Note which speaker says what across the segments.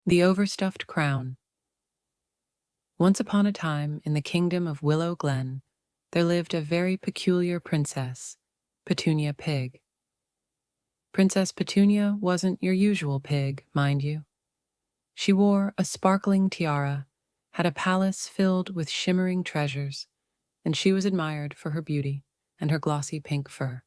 Speaker 1: The Overstuffed Crown. Once upon a time, in the kingdom of Willow Glen, there lived a very peculiar princess, Petunia Pig. Princess Petunia wasn't your usual pig, mind you. She wore a sparkling tiara, had a palace filled with shimmering treasures, and she was admired for her beauty and her glossy pink fur.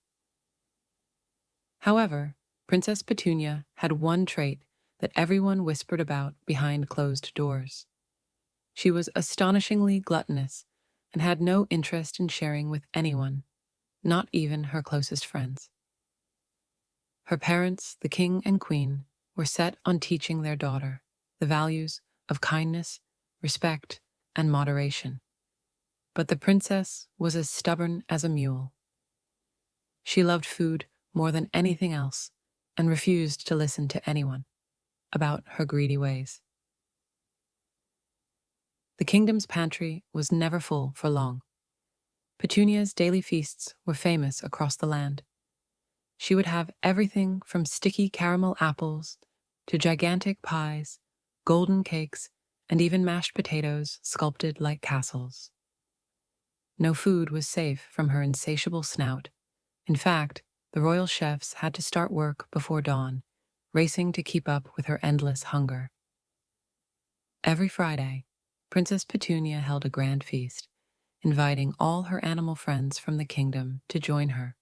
Speaker 1: However, Princess Petunia had one trait that everyone whispered about behind closed doors. She was astonishingly gluttonous and had no interest in sharing with anyone, not even her closest friends. Her parents, the king and queen, were set on teaching their daughter the values of kindness, respect, and moderation. But the princess was as stubborn as a mule. She loved food more than anything else and refused to listen to anyone about her greedy ways. The kingdom's pantry was never full for long. Petunia's daily feasts were famous across the land. She would have everything from sticky caramel apples to gigantic pies, golden cakes, and even mashed potatoes sculpted like castles. No food was safe from her insatiable snout. In fact, the royal chefs had to start work before dawn, racing to keep up with her endless hunger. Every Friday, Princess Petunia held a grand feast, inviting all her animal friends from the kingdom to join her.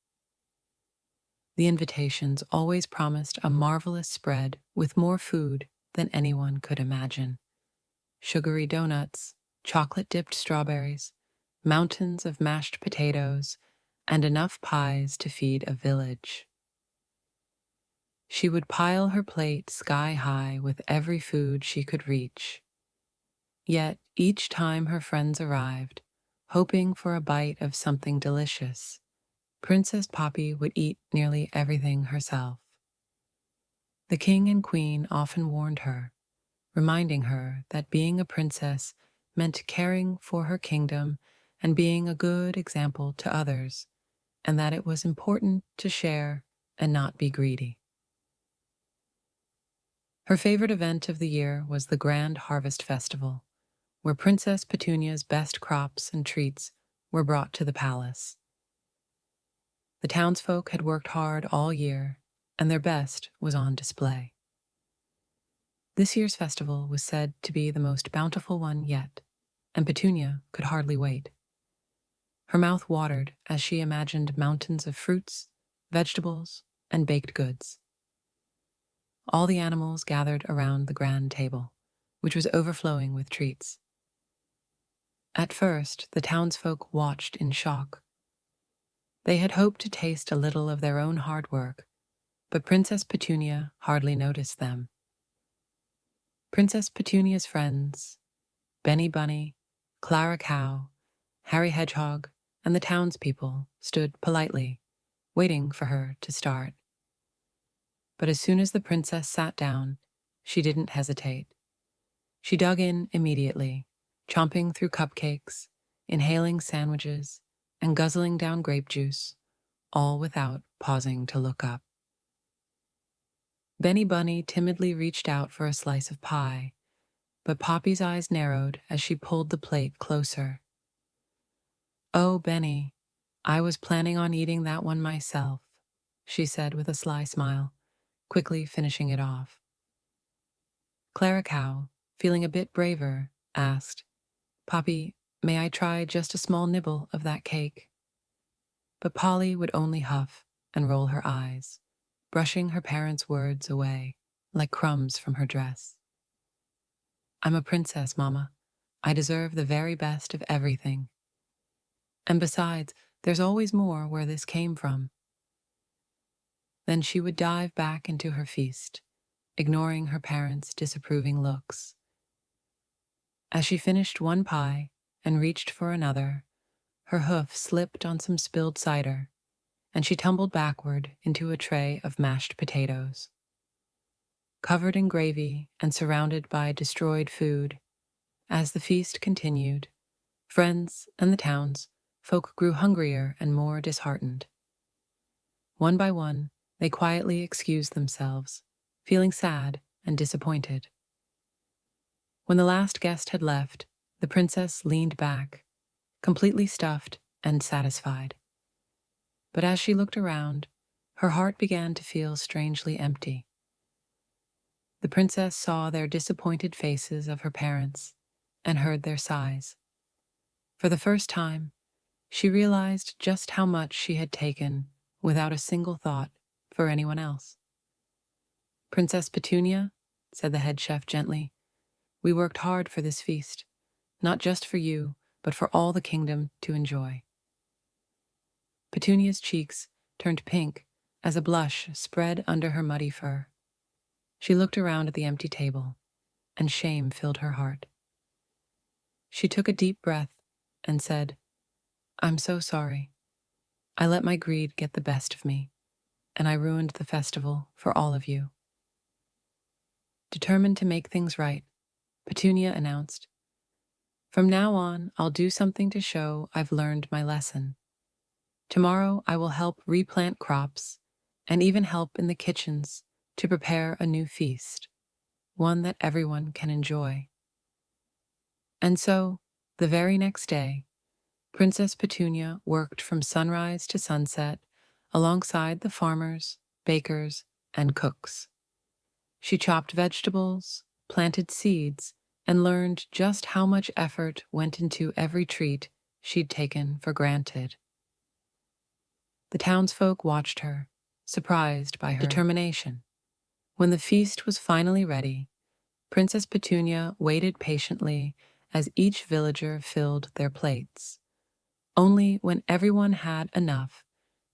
Speaker 1: The invitations always promised a marvelous spread with more food than anyone could imagine. Sugary donuts, chocolate-dipped strawberries, mountains of mashed potatoes, and enough pies to feed a village. She would pile her plate sky-high with every food she could reach. Yet each time her friends arrived, hoping for a bite of something delicious, Princess Poppy would eat nearly everything herself. The king and queen often warned her, reminding her that being a princess meant caring for her kingdom and being a good example to others, and that it was important to share and not be greedy. Her favorite event of the year was the Grand Harvest Festival, where Princess Petunia's best crops and treats were brought to the palace. The townsfolk had worked hard all year, and their best was on display. This year's festival was said to be the most bountiful one yet, and Petunia could hardly wait. Her mouth watered as she imagined mountains of fruits, vegetables, and baked goods. All the animals gathered around the grand table, which was overflowing with treats. At first, the townsfolk watched in shock. They had hoped to taste a little of their own hard work, but Princess Petunia hardly noticed them. Princess Petunia's friends, Benny Bunny, Clara Cow, Harry Hedgehog, and the townspeople stood politely, waiting for her to start. But as soon as the princess sat down, she didn't hesitate. She dug in immediately, chomping through cupcakes, inhaling sandwiches, and guzzling down grape juice, all without pausing to look up. Benny Bunny timidly reached out for a slice of pie, but Poppy's eyes narrowed as she pulled the plate closer. "Oh, Benny, I was planning on eating that one myself," she said with a sly smile, quickly finishing it off. Clara Cow, feeling a bit braver, asked, "Poppy, may I try just a small nibble of that cake?" But Polly would only huff and roll her eyes, brushing her parents' words away like crumbs from her dress. "I'm a princess, Mama. I deserve the very best of everything. And besides, there's always more where this came from." Then she would dive back into her feast, ignoring her parents' disapproving looks. As she finished one pie and reached for another, her hoof slipped on some spilled cider, and she tumbled backward into a tray of mashed potatoes. Covered in gravy and surrounded by destroyed food, as the feast continued, friends and the townsfolk grew hungrier and more disheartened. One by one, they quietly excused themselves, feeling sad and disappointed. When the last guest had left, the princess leaned back, completely stuffed and satisfied. But as she looked around, her heart began to feel strangely empty. The princess saw their disappointed faces of her parents and heard their sighs. For the first time, she realized just how much she had taken without a single thought for anyone else. "Princess Petunia," said the head chef gently, "we worked hard for this feast, not just for you, but for all the kingdom to enjoy." Petunia's cheeks turned pink as a blush spread under her muddy fur. She looked around at the empty table, and shame filled her heart. She took a deep breath and said, "I'm so sorry. I let my greed get the best of me, and I ruined the festival for all of you." Determined to make things right, Petunia announced, "From now on, I'll do something to show I've learned my lesson. Tomorrow, I will help replant crops and even help in the kitchens to prepare a new feast, one that everyone can enjoy." And so, the very next day, Princess Petunia worked from sunrise to sunset alongside the farmers, bakers, and cooks. She chopped vegetables, planted seeds, and learned just how much effort went into every treat she'd taken for granted. The townsfolk watched her, surprised by her determination. When the feast was finally ready, Princess Petunia waited patiently as each villager filled their plates. Only when everyone had enough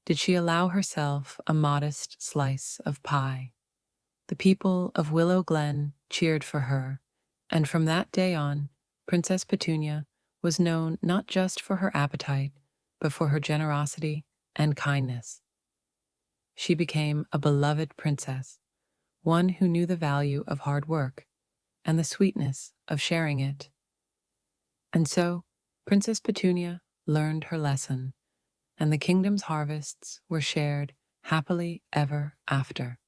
Speaker 1: did she allow herself a modest slice of pie. The people of Willow Glen cheered for her, and from that day on, Princess Petunia was known not just for her appetite, but for her generosity and kindness. She became a beloved princess, one who knew the value of hard work and the sweetness of sharing it. And so, Princess Petunia learned her lesson, and the kingdom's harvests were shared happily ever after.